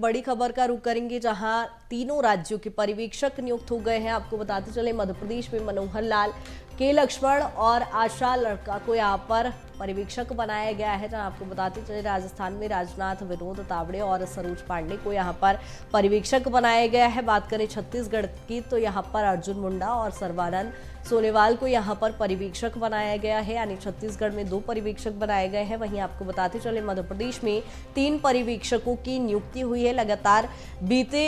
बड़ी खबर का रुख करेंगे, जहां तीनों राज्यों के पर्यवेक्षक नियुक्त हो गए हैं। आपको बताते चले मध्य प्रदेश में मनोहर लाल, के लक्ष्मण और आशा लड़का को यहां पर पर्यवेक्षक बनाया गया है। जहां आपको बताते चले राजस्थान में राजनाथ, विनोद तावड़े और सरोज पांडे को यहां पर पर्यवेक्षक बनाया गया है। बात करें छत्तीसगढ़ की तो यहां पर अर्जुन मुंडा और सर्बानंद सोनेवाल को यहां पर पर्यवेक्षक बनाया गया है, यानी छत्तीसगढ़ में 2 पर्यवेक्षक बनाए गए हैं। वहीं आपको बताते चले मध्य प्रदेश में 3 पर्यवेक्षकों की नियुक्ति हुई है। लगातार बीते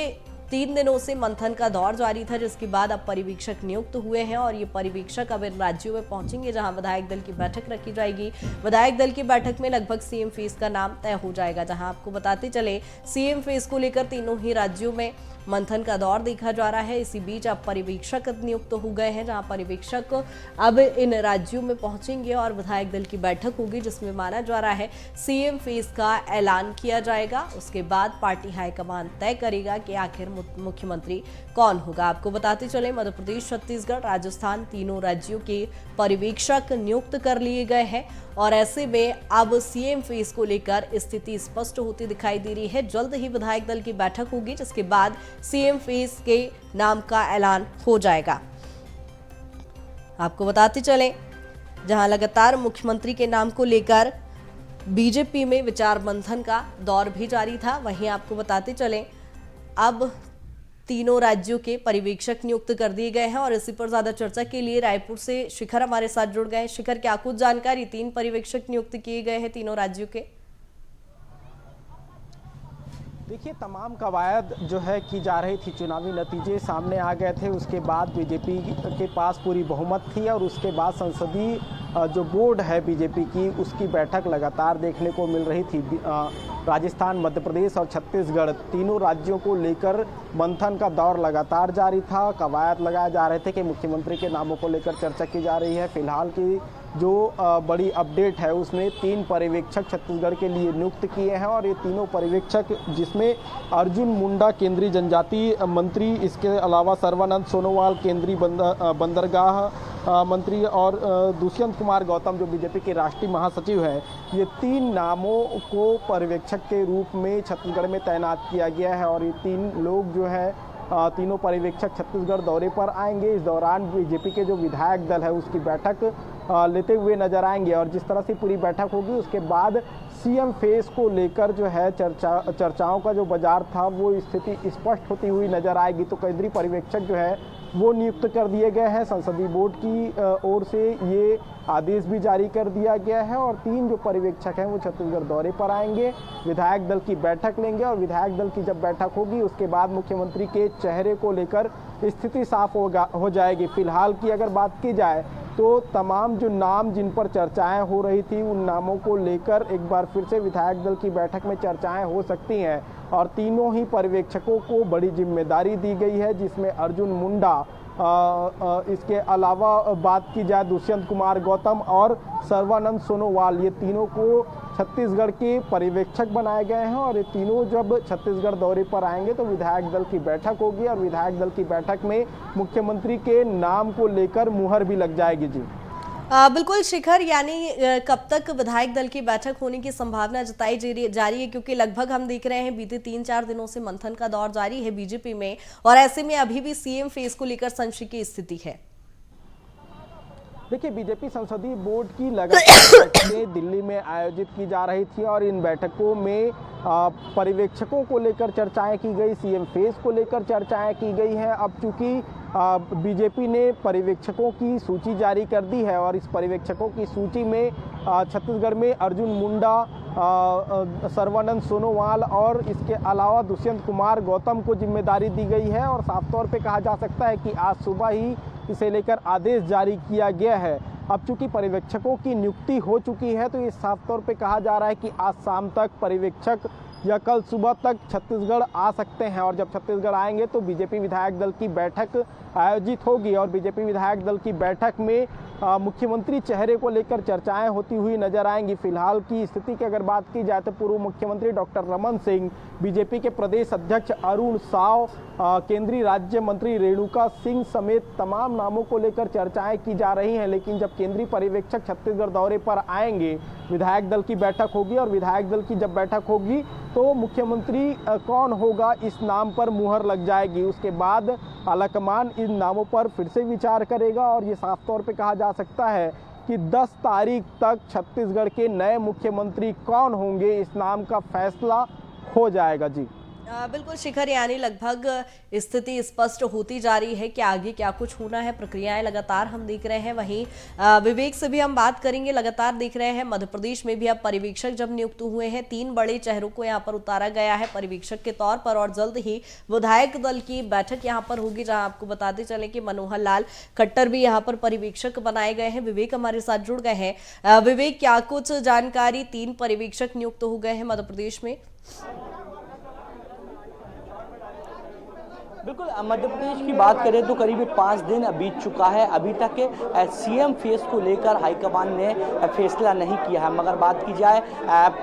3 दिनों से मंथन का दौर जारी था, जिसके बाद अब पर्यवेक्षक नियुक्त हुए हैं और ये पर्यवेक्षक अब इन राज्यों में पहुंचेंगे, जहां विधायक दल की बैठक रखी जाएगी। विधायक दल की बैठक में लगभग सीएम फेस का नाम तय हो जाएगा। जहां आपको बताते चले सीएम फेस को लेकर तीनों ही राज्यों में मंथन का दौर देखा जा रहा है। इसी बीच अब पर्यवेक्षक नियुक्त हो गए हैं, जहां पर्यवेक्षक अब इन राज्यों में पहुंचेंगे और विधायक दल की बैठक होगी, जिसमें माना जा रहा है सीएम फेस का ऐलान किया जाएगा। उसके बाद पार्टी हाईकमान तय करेगा कि आखिर मुख्यमंत्री कौन होगा। आपको बताते चले मध्य प्रदेश, छत्तीसगढ़, राजस्थान तीनों राज्यों के पर्यवेक्षक नियुक्त कर लिए गए हैं और ऐसे में अब सीएम फेस को लेकर स्थिति स्पष्ट होती दिखाई दे रही है। जल्द ही विधायक दल की बैठक होगी, जिसके बाद सीएम फेस के नाम का ऐलान हो जाएगा। आपको बताते चले जहां लगातार मुख्यमंत्री के नाम को लेकर बीजेपी में विचार मंथन का दौर भी जारी था, वहीं आपको बताते चले अब तीनों राज्यों के पर्यवेक्षक नियुक्त कर दिए गए हैं और इसी पर ज्यादा चर्चा के लिए रायपुर से शिखर हमारे साथ जुड़ गए हैं। शिखर, क्या कुछ जानकारी? 3 पर्यवेक्षक नियुक्त किए गए हैं तीनों राज्यों के। देखिए, तमाम कवायद जो है की जा रही थी, चुनावी नतीजे सामने आ गए थे, उसके बाद बीजेपी के पास पूरी बहुमत थी और उसके बाद संसदीय जो बोर्ड है बीजेपी की, उसकी बैठक लगातार देखने को मिल रही थी। राजस्थान, मध्य प्रदेश और छत्तीसगढ़ तीनों राज्यों को लेकर मंथन का दौर लगातार जारी था। कवायद लगाए जा रहे थे कि मुख्यमंत्री के नामों को लेकर चर्चा की जा रही है। फिलहाल की जो बड़ी अपडेट है उसमें 3 पर्यवेक्षक छत्तीसगढ़ के लिए नियुक्त किए हैं और ये तीनों पर्यवेक्षक, जिसमें अर्जुन मुंडा केंद्रीय जनजातीय मंत्री, इसके अलावा सर्बानंद सोनोवाल केंद्रीय बंदरगाह मंत्री और दुष्यंत कुमार गौतम जो बीजेपी के राष्ट्रीय महासचिव हैं, ये 3 नामों को पर्यवेक्षक के रूप में छत्तीसगढ़ में तैनात किया गया है और ये 3 लोग जो है तीनों पर्यवेक्षक छत्तीसगढ़ दौरे पर आएंगे। इस दौरान बीजेपी के जो विधायक दल है उसकी बैठक लेते हुए नजर आएंगे और जिस तरह से पूरी बैठक होगी उसके बाद सीएम फेस को लेकर जो है चर्चाओं का जो बाजार था वो स्थिति स्पष्ट होती हुई नजर आएगी। तो केंद्रीय पर्यवेक्षक जो है वो नियुक्त कर दिए गए हैं। संसदीय बोर्ड की ओर से ये आदेश भी जारी कर दिया गया है और 3 जो पर्यवेक्षक हैं वो छत्तीसगढ़ दौरे पर आएंगे, विधायक दल की बैठक लेंगे और विधायक दल की जब बैठक होगी उसके बाद मुख्यमंत्री के चेहरे को लेकर स्थिति साफ हो जाएगी। फिलहाल की अगर बात की जाए तो तमाम जो नाम जिन पर चर्चाएं हो रही थी उन नामों को लेकर एक बार फिर से विधायक दल की बैठक में चर्चाएं हो सकती हैं और तीनों ही पर्यवेक्षकों को बड़ी जिम्मेदारी दी गई है, जिसमें अर्जुन मुंडा, इसके अलावा बात की जाए दुष्यंत कुमार गौतम और सर्बानंद सोनोवाल, ये तीनों को छत्तीसगढ़ के पर्यवेक्षक बनाए गए हैं और ये तीनों जब छत्तीसगढ़ दौरे पर आएंगे तो विधायक दल की बैठक होगी और विधायक दल की बैठक में मुख्यमंत्री के नाम को लेकर मुहर भी लग जाएगी। जी बिल्कुल शिखर, यानी कब तक विधायक दल की बैठक होने की संभावना जताई जा रही है, क्योंकि लगभग हम देख रहे हैं बीते 3-4 दिनों से मंथन का दौर जारी है बीजेपी में और ऐसे में अभी भी सीएम फेस को लेकर संशय की स्थिति है। देखिए, बीजेपी संसदीय बोर्ड की लगातार बैठकें दिल्ली में आयोजित की जा रही थी और इन बैठकों में पर्यवेक्षकों को लेकर चर्चाएं की गई, सीएम फेस को लेकर चर्चाएं की गई हैं। अब चूंकि बीजेपी ने पर्यवेक्षकों की सूची जारी कर दी है और इस पर्यवेक्षकों की सूची में छत्तीसगढ़ में अर्जुन मुंडा, सर्बानंद सोनोवाल और इसके अलावा दुष्यंत कुमार गौतम को जिम्मेदारी दी गई है और साफ तौर पे कहा जा सकता है कि आज सुबह ही इसे लेकर आदेश जारी किया गया है। अब चूंकि पर्यवेक्षकों की नियुक्ति हो चुकी है तो ये साफ तौर पे कहा जा रहा है कि आज शाम तक पर्यवेक्षक या कल सुबह तक छत्तीसगढ़ आ सकते हैं और जब छत्तीसगढ़ आएंगे तो बीजेपी विधायक दल की बैठक आयोजित होगी और बीजेपी विधायक दल की बैठक में मुख्यमंत्री चेहरे को लेकर चर्चाएं होती हुई नजर आएंगी। फिलहाल की स्थिति की अगर बात की जाए तो पूर्व मुख्यमंत्री डॉक्टर रमन सिंह, बीजेपी के प्रदेश अध्यक्ष अरुण साव, केंद्रीय राज्य मंत्री रेणुका सिंह समेत तमाम नामों को लेकर चर्चाएं की जा रही हैं। लेकिन जब केंद्रीय पर्यवेक्षक छत्तीसगढ़ दौरे पर आएंगे, विधायक दल की बैठक होगी और विधायक दल की जब बैठक होगी तो मुख्यमंत्री कौन होगा इस नाम पर मुहर लग जाएगी। उसके बाद आलाकमान इन नामों पर फिर से विचार करेगा और ये साफ तौर पे कहा जा सकता है कि 10 तारीख तक छत्तीसगढ़ के नए मुख्यमंत्री कौन होंगे इस नाम का फैसला हो जाएगा। जी बिल्कुल शिखर, यानी लगभग स्थिति स्पष्ट होती जा रही है कि आगे क्या कुछ होना है। प्रक्रियाएं लगातार हम देख रहे हैं। वहीं विवेक से भी हम बात करेंगे। लगातार देख रहे हैं मध्य प्रदेश में भी अब पर्यवेक्षक जब नियुक्त हुए हैं, 3 बड़े चेहरों को यहां पर उतारा गया है पर्यवेक्षक के तौर पर और जल्द ही विधायक दल की बैठक यहां पर होगी, जहां आपको बताते चले कि मनोहर लाल खट्टर भी यहां पर पर्यवेक्षक बनाए गए हैं। विवेक हमारे साथ जुड़ गए हैं। विवेक, क्या कुछ जानकारी? 3 पर्यवेक्षक नियुक्त हो गए हैं मध्य प्रदेश में। बिल्कुल, मध्य प्रदेश की बात करें तो करीब 5 दिन बीत चुका है। अभी तक सीएम फेस को लेकर हाईकमान ने फैसला नहीं किया है। मगर बात की जाए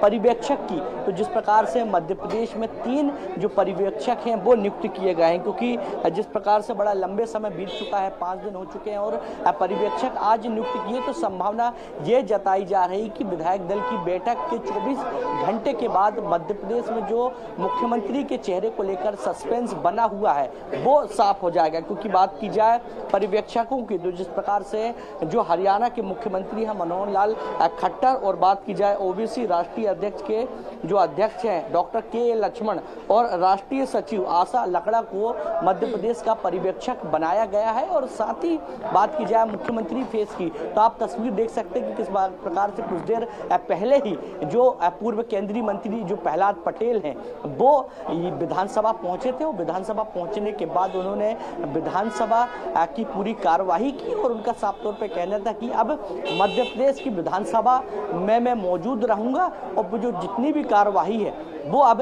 पर्यवेक्षक की, तो जिस प्रकार से मध्य प्रदेश में 3 जो पर्यवेक्षक हैं वो नियुक्त किए गए हैं, क्योंकि जिस प्रकार से बड़ा लंबे समय बीत चुका है, 5 दिन हो चुके हैं और पर्यवेक्षक आज नियुक्त किए, तो संभावना ये जताई जा रही कि विधायक दल की बैठक के 24 घंटे के बाद मध्य प्रदेश में जो मुख्यमंत्री के चेहरे को लेकर सस्पेंस बना हुआ है वो साफ हो जाएगा। क्योंकि बात की जाए पर्यवेक्षकों की, तो जिस प्रकार से जो हरियाणा के मुख्यमंत्री हैं मनोहर लाल खट्टर, और बात की जाए ओबीसी राष्ट्रीय अध्यक्ष के जो अध्यक्ष हैं डॉक्टर के लक्ष्मण और राष्ट्रीय सचिव आशा लकड़ा को मध्य प्रदेश का पर्यवेक्षक बनाया गया है। और साथ ही बात की जाए मुख्यमंत्री फेस की, तो आप तस्वीर देख सकते हैं कि किस प्रकार से कुछ देर पहले ही जो पूर्व केंद्रीय मंत्री जो प्रहलाद पटेल हैं वो विधानसभा पहुंचे थे और विधानसभा पहुंचने के बाद उन्होंने विधानसभा की पूरी कार्यवाही की और उनका साफ तौर पे कहना था कि अब मध्य प्रदेश की विधानसभा में मैं मौजूद रहूंगा और जो जितनी भी कार्यवाही है वो अब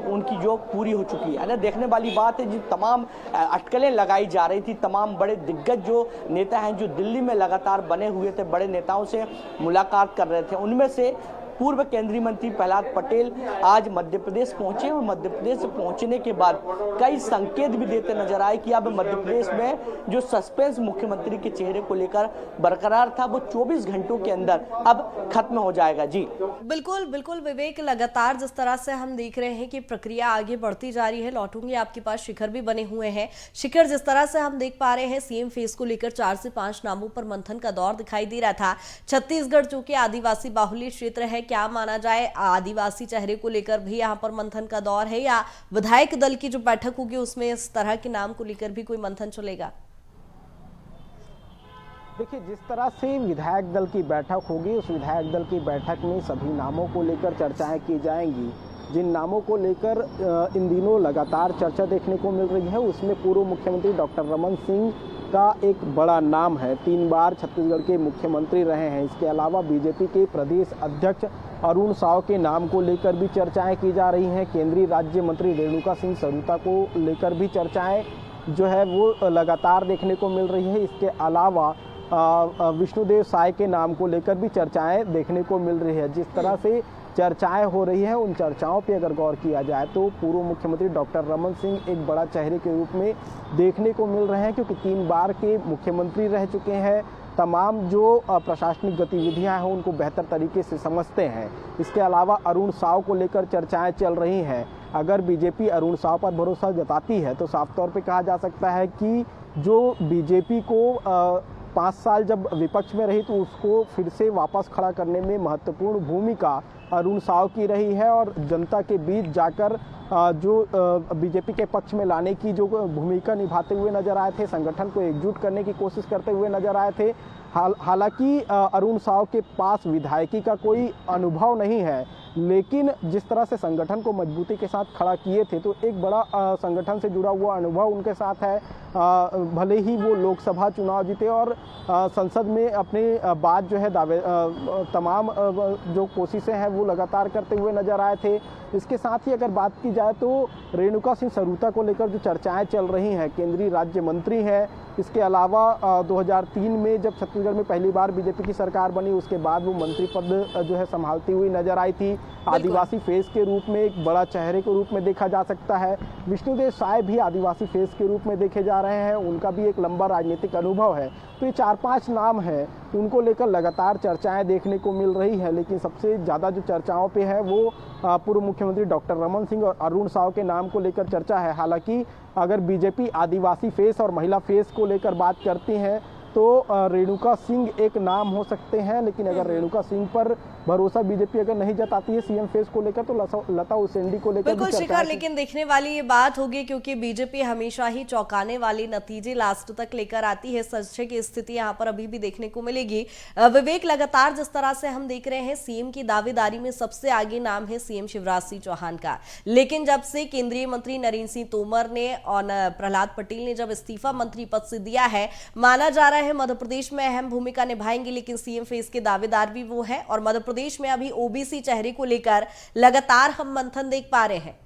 उनकी जो पूरी हो चुकी है। ना देखने वाली बात है, जी तमाम अटकलें लगाई जा रही थी, तमाम बड़े दिग्गज जो नेता हैं जो दिल्ली में लगातार बने हुए थे, बड़े नेताओं से मुलाकात कर रहे थे, उनमें से पूर्व केंद्रीय मंत्री प्रहलाद पटेल आज मध्य प्रदेश पहुंचे और मध्य प्रदेश पहुंचने के बाद कई संकेत भी देते नजर आए कि अब मध्य प्रदेश में जो सस्पेंस मुख्यमंत्री के चेहरे को लेकर बरकरार था वो 24 घंटों के अंदर अब खत्म हो जाएगा। जी बिल्कुल बिल्कुल विवेक, लगातार जिस तरह से हम देख रहे हैं कि प्रक्रिया आगे बढ़ती जा रही है। लौटूंगी आपके पास, शिखर भी बने हुए हैं। शिखर, जिस तरह से हम देख पा रहे हैं सीएम फेस को लेकर 4 से 5 नामों पर मंथन का दौर दिखाई दे रहा था। छत्तीसगढ़ जो कि आदिवासी बाहुल्य क्षेत्र है, क्या माना जाए आदिवासी चेहरे को लेकर भी यहाँ पर मंथन का दौर है, या विधायक दल की जो बैठक होगी उसमें इस तरह के नाम को लेकर भी कोई मंथन चलेगा? देखिए, जिस तरह से विधायक दल की बैठक होगी उस विधायक दल की बैठक में सभी नामों को लेकर चर्चाएं की जाएंगी। जिन नामों को लेकर इन दिनों लगातार चर्चा देखने को मिल रही है उसमें पूर्व मुख्यमंत्री डॉक्टर रमन सिंह का एक बड़ा नाम है। 3 बार छत्तीसगढ़ के मुख्यमंत्री रहे हैं। इसके अलावा बीजेपी के प्रदेश अध्यक्ष अरुण साव के नाम को लेकर भी चर्चाएं की जा रही हैं। केंद्रीय राज्य मंत्री रेणुका सिंह सरूता को लेकर भी चर्चाएं जो है वो लगातार देखने को मिल रही है। इसके अलावा विष्णुदेव साय के नाम को लेकर भी चर्चाएं देखने को मिल रही है। जिस तरह से चर्चाएं हो रही हैं उन चर्चाओं पे अगर गौर किया जाए तो पूर्व मुख्यमंत्री डॉक्टर रमन सिंह एक बड़ा चेहरे के रूप में देखने को मिल रहे हैं, क्योंकि 3 बार के मुख्यमंत्री रह चुके हैं। तमाम जो प्रशासनिक गतिविधियां हैं उनको बेहतर तरीके से समझते हैं। इसके अलावा अरुण साव को लेकर चर्चाएं चल रही हैं। अगर बीजेपी अरुण साव पर भरोसा जताती है तो साफ तौर पे कहा जा सकता है कि जो बीजेपी को 5 साल जब विपक्ष में रही तो उसको फिर से वापस खड़ा करने में महत्वपूर्ण भूमिका अरुण साव की रही है और जनता के बीच जाकर जो बीजेपी के पक्ष में लाने की जो भूमिका निभाते हुए नजर आए थे, संगठन को एकजुट करने की कोशिश करते हुए नजर आए थे। हालांकि अरुण साव के पास विधायकी का कोई अनुभव नहीं है, लेकिन जिस तरह से संगठन को मजबूती के साथ खड़ा किए थे, तो एक बड़ा संगठन से जुड़ा हुआ अनुभव उनके साथ है। भले ही वो लोकसभा चुनाव जीते और संसद में अपनी बात जो है तमाम जो कोशिशें हैं वो लगातार करते हुए नजर आए थे। इसके साथ ही अगर बात की जाए तो रेणुका सिंह सरूता को लेकर जो चर्चाएं चल रही हैं, केंद्रीय राज्य मंत्री है। इसके अलावा 2003 में जब छत्तीसगढ़ में पहली बार बीजेपी की सरकार बनी, उसके बाद वो मंत्री पद जो है संभालती हुई नजर आई थी। आदिवासी फेस के रूप में एक बड़ा चेहरे के रूप में देखा जा सकता है। विष्णुदेव साय भी आदिवासी फेस के रूप में देखे जा रहे हैं, उनका भी एक लंबा राजनीतिक अनुभव है। तो ये 4-5 नाम हैं, उनको लेकर लगातार चर्चाएं देखने को मिल रही है। लेकिन सबसे ज़्यादा जो चर्चाओं पे है वो पूर्व मुख्यमंत्री डॉक्टर रमन सिंह और अरुण साव के नाम को लेकर चर्चा है। हालांकि अगर बीजेपी आदिवासी फेस और महिला फेस को लेकर बात करती है तो रेणुका सिंह एक नाम हो सकते हैं, लेकिन अगर रेणुका सिंह पर भरोसा बीजेपी अगर नहीं जताती है सीएम फेस को लेकर, तो लता उसेंडी को लेकर बिल्कुल शिखर, लेकिन देखने वाली ये बात होगी क्योंकि बीजेपी हमेशा ही चौंकाने वाली नतीजे लास्ट तक लेकर आती है। सच की स्थिति यहाँ पर अभी भी देखने को मिलेगी। विवेक, लगातार जिस तरह से हम देख रहे हैं सीएम की दावेदारी में सबसे आगे नाम है सीएम शिवराज सिंह चौहान का, लेकिन जब से केंद्रीय मंत्री नरेंद्र सिंह तोमर ने और प्रहलाद पटेल ने जब इस्तीफा मंत्री पद से दिया है, माना जा रहा है मध्य प्रदेश में अहम भूमिका निभाएंगे, लेकिन सीएम फेस के दावेदार भी वो है और मध्य प्रदेश में अभी ओबीसी चेहरे को लेकर लगातार हम मंथन देख पा रहे हैं।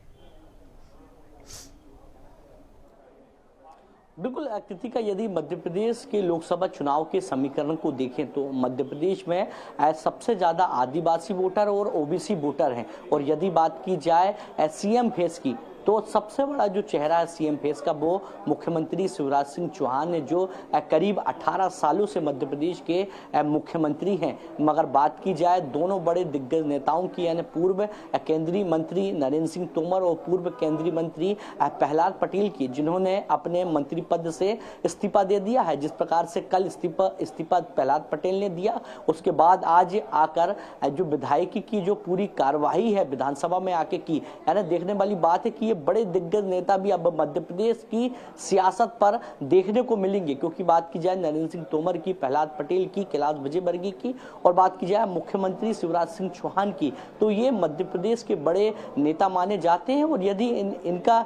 बिल्कुल कृतिका, यदि मध्य प्रदेश के लोकसभा चुनाव के समीकरण को देखें तो मध्य प्रदेश में सबसे ज़्यादा आदिवासी वोटर और ओबीसी वोटर हैं। और यदि बात की जाए सीएम फेस की, तो सबसे बड़ा जो चेहरा है सीएम फेस का वो मुख्यमंत्री शिवराज सिंह चौहान ने, जो करीब 18 सालों से मध्य प्रदेश के मुख्यमंत्री हैं। मगर बात की जाए दोनों बड़े दिग्गज नेताओं की, यानी पूर्व केंद्रीय मंत्री नरेंद्र सिंह तोमर और पूर्व केंद्रीय मंत्री प्रहलाद पटेल की, जिन्होंने अपने मंत्री पद से इस्तीफा दे दिया है। जिस प्रकार से कल इस्तीफा प्रहलाद पटेल ने दिया, उसके बाद आज आकर जो विधायकी की जो पूरी कार्यवाही है विधानसभा में आके की, यानी देखने वाली बात है कि ये बड़े दिग्गज नेता भी अब मध्य प्रदेश की सियासत पर देखने को मिलेंगे। क्योंकि बात की जाए नरेंद्र सिंह तोमर की, प्रहलाद पटेल की, कैलाश विजयवर्गीय की और बात की जाए मुख्यमंत्री शिवराज सिंह चौहान की, तो ये मध्य प्रदेश के बड़े नेता माने जाते हैं। और यदि इनका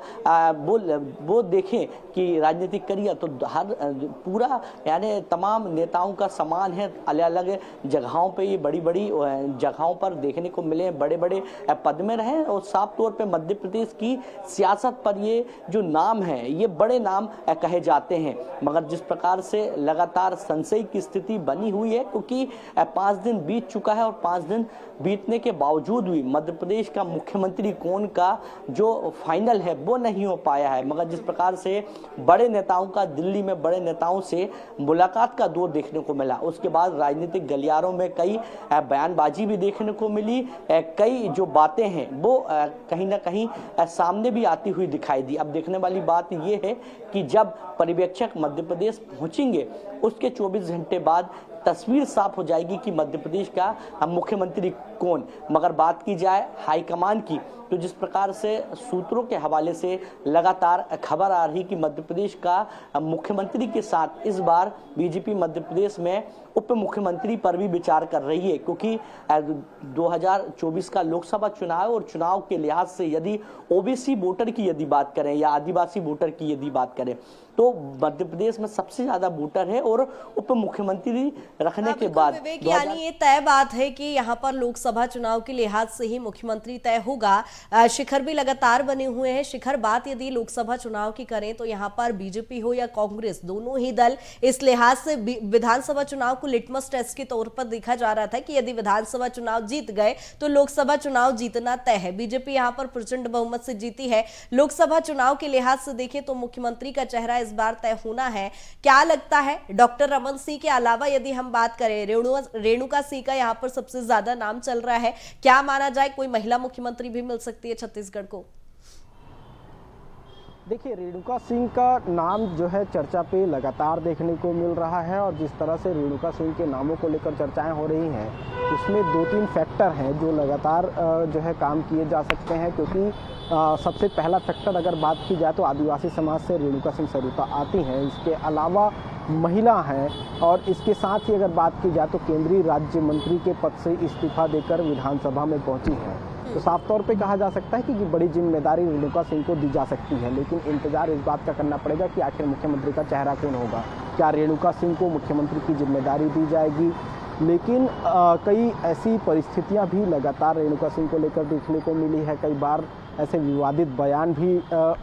वो देखें कि राजनीतिक करियर, तो हर पूरा यानी तमाम नेताओं का समान है। अलग अलग जगहों पे ये बड़ी बड़ी जगहों पर देखने को मिले, बड़े बड़े पद में रहे और साफ तौर पे मध्य प्रदेश की सियासत पर ये जो नाम है ये बड़े नाम कहे जाते हैं। मगर जिस प्रकार से लगातार संशय की स्थिति बनी हुई है, क्योंकि 5 दिन बीत चुका है और 5 दिन बीतने के बावजूद भी मध्य प्रदेश का मुख्यमंत्री कौन का जो फाइनल है वो नहीं हो पाया है। मगर जिस प्रकार से बड़े नेताओं का दिल्ली में बड़े नेताओं से मुलाकात का दौर देखने को मिला, उसके बाद राजनीतिक गलियारों में कई बयानबाजी भी देखने को मिली, कई जो बातें हैं वो कहीं ना कहीं सामने भी आती हुई दिखाई दी। अब देखने वाली बात ये है कि जब पर्यवेक्षक मध्य प्रदेश पहुंचेंगे, उसके 24 घंटे बाद तस्वीर साफ हो जाएगी कि मध्य प्रदेश का मुख्यमंत्री कौन। मगर बात की जाए हाईकमान की, तो जिस प्रकार से सूत्रों के हवाले से लगातार खबर आ रही कि मध्य प्रदेश का मुख्यमंत्री के साथ इस बार बीजेपी मध्य प्रदेश में उप मुख्यमंत्री पर भी विचार कर रही है। क्योंकि 2024 का लोकसभा चुनाव और चुनाव के लिहाज से यदि ओबीसी वोटर की यदि बात करें या आदिवासी वोटर की यदि बात करें, तो मध्य प्रदेश में सबसे ज्यादा वोटर है और उप मुख्यमंत्री रखने के बाद यानी ये तय बात है कि यहाँ पर लोकसभा चुनाव के लिहाज से ही मुख्यमंत्री तय होगा। शिखर भी लगातार बने हुए हैं। शिखर, बात यदि लोकसभा चुनाव की करें तो यहाँ पर बीजेपी हो या कांग्रेस, दोनों ही दल इस लिहाज से विधानसभा चुनाव को लिटमस टेस्ट के तौर पर देखा जा रहा था कि यदि विधानसभा चुनाव जीत गए तो लोकसभा चुनाव जीतना तय है। बीजेपी यहाँ पर प्रचंड बहुमत से जीती है। लोकसभा चुनाव के लिहाज से देखें तो मुख्यमंत्री का चेहरा इस बार तय होना है। क्या लगता है, डॉक्टर रमन सिंह के अलावा यदि हम बात करें, रेणुका सिंह का यहाँ पर सबसे ज्यादा नाम चल रहा है, क्या माना जाए कोई महिला मुख्यमंत्री भी मिल सकती है छत्तीसगढ़ को? देखिए, रेणुका सिंह का नाम जो है चर्चा पे लगातार देखने को मिल रहा है और जिस तरह से रेणुका सिंह के नामों को लेकर चर्चाएं हो रही हैं, उसमें 2-3 फैक्टर हैं जो लगातार जो है काम किए जा सकते हैं। क्योंकि सबसे पहला फैक्टर अगर बात की जाए तो आदिवासी समाज से रेणुका सिंह सरूता आती हैं, इसके अलावा महिला हैं और इसके साथ ही अगर बात की जाए तो केंद्रीय राज्य मंत्री के पद से इस्तीफा देकर विधानसभा में पहुंची हैं। तो साफ तौर पे कहा जा सकता है कि बड़ी जिम्मेदारी रेणुका सिंह को दी जा सकती है, लेकिन इंतजार इस बात का करना पड़ेगा कि आखिर मुख्यमंत्री का चेहरा कौन होगा। क्या रेणुका सिंह को मुख्यमंत्री की जिम्मेदारी दी जाएगी? लेकिन कई ऐसी परिस्थितियां भी लगातार रेणुका सिंह को लेकर देखने को मिली है। कई बार ऐसे विवादित बयान भी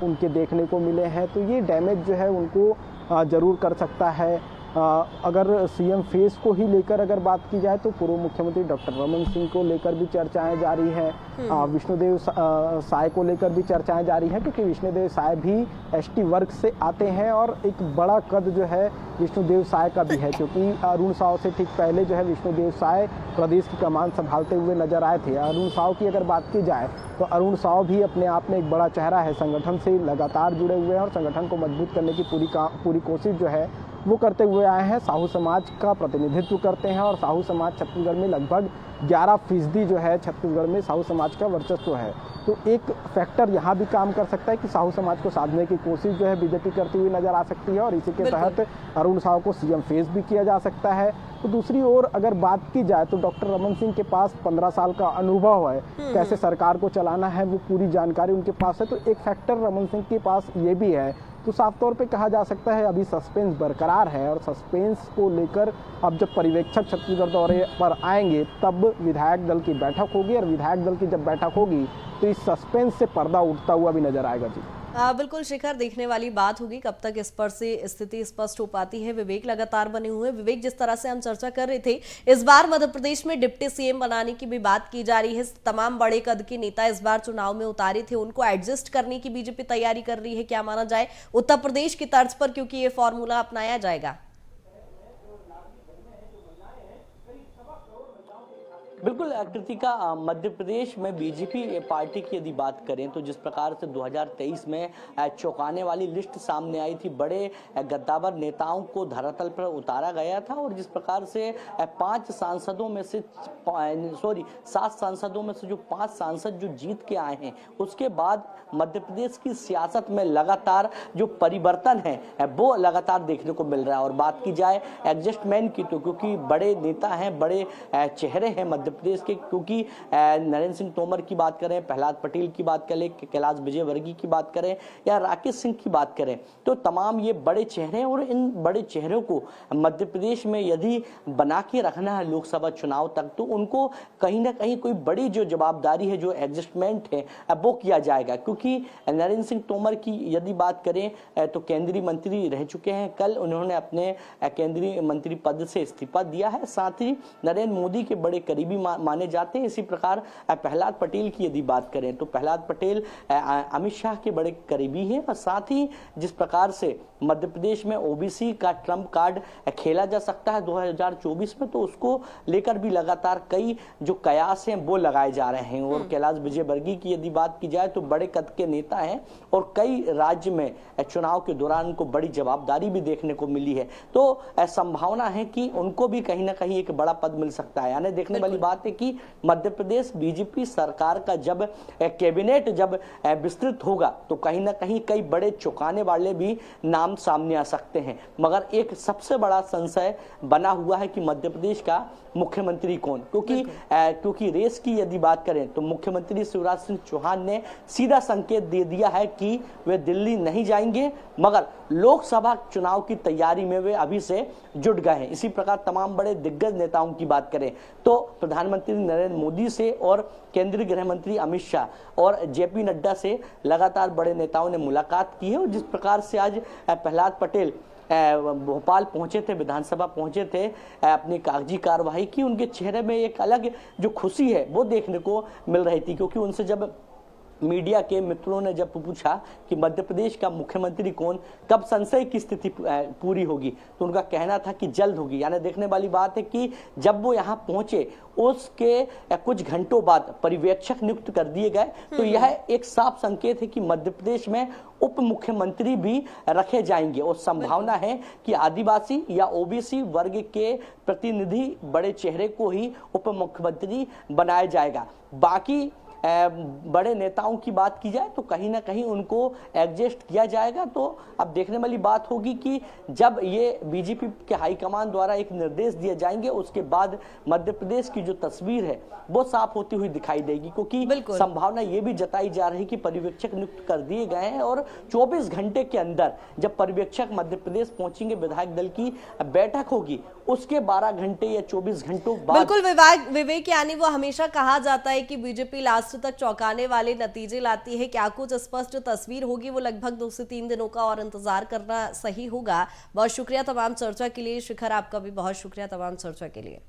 उनके देखने को मिले हैं, तो ये डैमेज जो है उनको ज़रूर कर सकता है। अगर सीएम फेस को ही लेकर अगर बात की जाए तो पूर्व मुख्यमंत्री डॉक्टर रमन सिंह को लेकर भी चर्चाएं जारी हैं। विष्णुदेव साय को लेकर भी चर्चाएं जारी हैं, क्योंकि विष्णुदेव साय भी एसटी वर्ग से आते हैं और एक बड़ा कद जो है विष्णुदेव साय का भी है, क्योंकि अरुण साव से ठीक पहले जो है विष्णुदेव साय प्रदेश की कमान संभालते हुए नजर आए थे। अरुण साव की अगर बात की जाए तो अरुण साव भी अपने आप में एक बड़ा चेहरा है, संगठन से लगातार जुड़े हुए हैं और संगठन को मजबूत करने की पूरी कोशिश जो है वो करते हुए आए हैं। साहू समाज का प्रतिनिधित्व करते हैं और साहू समाज छत्तीसगढ़ में लगभग 11% जो है छत्तीसगढ़ में साहू समाज का वर्चस्व है। तो एक फैक्टर यहाँ भी काम कर सकता है कि साहू समाज को साधने की कोशिश जो है बीजेपी करती हुई नजर आ सकती है और इसी के तहत अरुण साव को सीएम फेस भी किया जा सकता है। तो दूसरी ओर अगर बात की जाए तो डॉक्टर रमन सिंह के पास 15 साल का अनुभव है, कैसे सरकार को चलाना है वो पूरी जानकारी उनके पास है, तो एक फैक्टर रमन सिंह के पास ये भी है। तो साफ तौर पे कहा जा सकता है अभी सस्पेंस बरकरार है और सस्पेंस को लेकर अब जब पर्यवेक्षक छत्तीसगढ़ दौरे पर आएंगे तब विधायक दल की बैठक होगी और विधायक दल की जब बैठक होगी तो इस सस्पेंस से पर्दा उठता हुआ भी नजर आएगा। जी बिल्कुल शिखर, देखने वाली बात होगी कब तक इस पर से स्थिति स्पष्ट हो पाती है। विवेक लगातार बने हुए हैं। विवेक, जिस तरह से हम चर्चा कर रहे थे, इस बार मध्य प्रदेश में डिप्टी सीएम बनाने की भी बात की जा रही है। तमाम बड़े कद के नेता इस बार चुनाव में उतारे थे, उनको एडजस्ट करने की बीजेपी तैयारी कर रही है, क्या माना जाए उत्तर प्रदेश की तर्ज पर, क्योंकि ये फॉर्मूला अपनाया जाएगा। बिल्कुल कृतिका, मध्य प्रदेश में बीजेपी पार्टी की यदि बात करें तो जिस प्रकार से 2023 में चौंकाने वाली लिस्ट सामने आई थी, बड़े गद्दावर नेताओं को धरातल पर उतारा गया था और जिस प्रकार से 7 सांसदों में से जो 5 सांसद जो जीत के आए हैं, उसके बाद मध्य प्रदेश की सियासत में लगातार जो परिवर्तन है वो लगातार देखने को मिल रहा है। और बात की जाए एडजस्टमेंट की तो क्योंकि बड़े नेता हैं, बड़े चेहरे हैं मध्य प्रदेश के, क्योंकि नरेंद्र सिंह तोमर की बात करें, प्रहलाद पटेल की बात करें, कैलाश विजयवर्गीय की बात करें या राकेश सिंह की बात करें, तो तमाम ये बड़े चेहरे हैं और इन बड़े चेहरों को मध्य प्रदेश में यदि बना के रखना है लोकसभा चुनाव तक, तो उनको कहीं ना कहीं कोई बड़ी जो जवाबदारी है, जो एडजस्टमेंट है वो किया जाएगा। क्योंकि नरेंद्र सिंह तोमर की यदि बात करें तो केंद्रीय मंत्री रह चुके हैं, कल उन्होंने अपने केंद्रीय मंत्री पद से इस्तीफा दिया है, साथ ही नरेंद्र मोदी के बड़े करीबी माने जाते हैं। इसी प्रकार प्रहलाद पटेल की यदि बात करें तो प्रहलाद पटेल अमित शाह के बड़े करीबी हैं और साथ ही जिस प्रकार से मध्य प्रदेश में ओबीसी का ट्रम्प कार्ड खेला जा सकता है 2024 में, तो उसको लेकर भी लगातार कई जो कयास हैं वो लगाए जा रहे हैं। और कैलाश विजयवर्गीय की यदि बात की जाए तो बड़े कद के नेता हैं और कई राज्य में चुनाव के दौरान उनको बड़ी जवाबदारी भी देखने को मिली है, तो संभावना है कि उनको भी कहीं ना कहीं एक बड़ा पद मिल सकता है। यानी देखने वाली बात है कि मध्य प्रदेश बीजेपी सरकार का जब कैबिनेट जब विस्तृत होगा तो कहीं ना कहीं कई बड़े चौंकाने वाले भी नाम सामने आ सकते हैं। मगर एक सबसे बड़ा संशय बना हुआ है कि मध्य प्रदेश का मुख्यमंत्री कौन, क्योंकि रेस की यदि बात करें तो मुख्यमंत्री शिवराज सिंह चौहान ने सीधा संकेत दे दिया है कि वे दिल्ली नहीं जाएंगे, मगर लोकसभा चुनाव की तैयारी में वे अभी से जुट गए हैं। इसी प्रकार तमाम बड़े दिग्गज नेताओं की बात करें तो प्रधानमंत्री नरेंद्र मोदी से और केंद्रीय गृह मंत्री अमित शाह और जेपी नड्डा से लगातार बड़े नेताओं ने मुलाकात की है। और जिस प्रकार से आज प्रहलाद पटेल भोपाल पहुंचे थे, विधानसभा पहुंचे थे, अपनी कागजी कार्रवाई की, उनके चेहरे में एक अलग जो खुशी है वो देखने को मिल रही थी। क्योंकि उनसे जब मीडिया के मित्रों ने जब पूछा कि मध्य प्रदेश का मुख्यमंत्री कौन, कब संशय की स्थिति पूरी होगी, तो उनका कहना था कि जल्द होगी। यानी देखने वाली बात है कि जब वो यहाँ पहुंचे उसके कुछ घंटों बाद पर्यवेक्षक नियुक्त कर दिए गए, तो यह एक साफ संकेत है कि मध्य प्रदेश में उप मुख्यमंत्री भी रखे जाएंगे और संभावना है कि आदिवासी या ओबीसी वर्ग के प्रतिनिधि बड़े चेहरे को ही उप मुख्यमंत्री बनाया जाएगा। बाकी बड़े नेताओं की बात की जाए तो कहीं ना कहीं उनको एडजस्ट किया जाएगा। तो अब देखने वाली बात होगी कि जब ये बीजेपी के हाईकमान द्वारा एक निर्देश दिए जाएंगे उसके बाद मध्य प्रदेश की जो तस्वीर है वो साफ होती हुई दिखाई देगी, क्योंकि संभावना ये भी जताई जा रही कि पर्यवेक्षक नियुक्त कर दिए गए हैं और 24 घंटे के अंदर जब पर्यवेक्षक मध्य प्रदेश पहुंचेंगे, विधायक दल की बैठक होगी, उसके 12 घंटे या 24 घंटों बाद बिल्कुल विवेक, यानी वो हमेशा कहा जाता है कि बीजेपी लास्ट तक चौंकाने वाले नतीजे लाती है। क्या कुछ स्पष्ट तस्वीर होगी, वो लगभग 2 से 3 दिनों का और इंतजार करना सही होगा। बहुत शुक्रिया तमाम चर्चा के लिए। शिखर, आपका भी बहुत शुक्रिया तमाम चर्चा के लिए।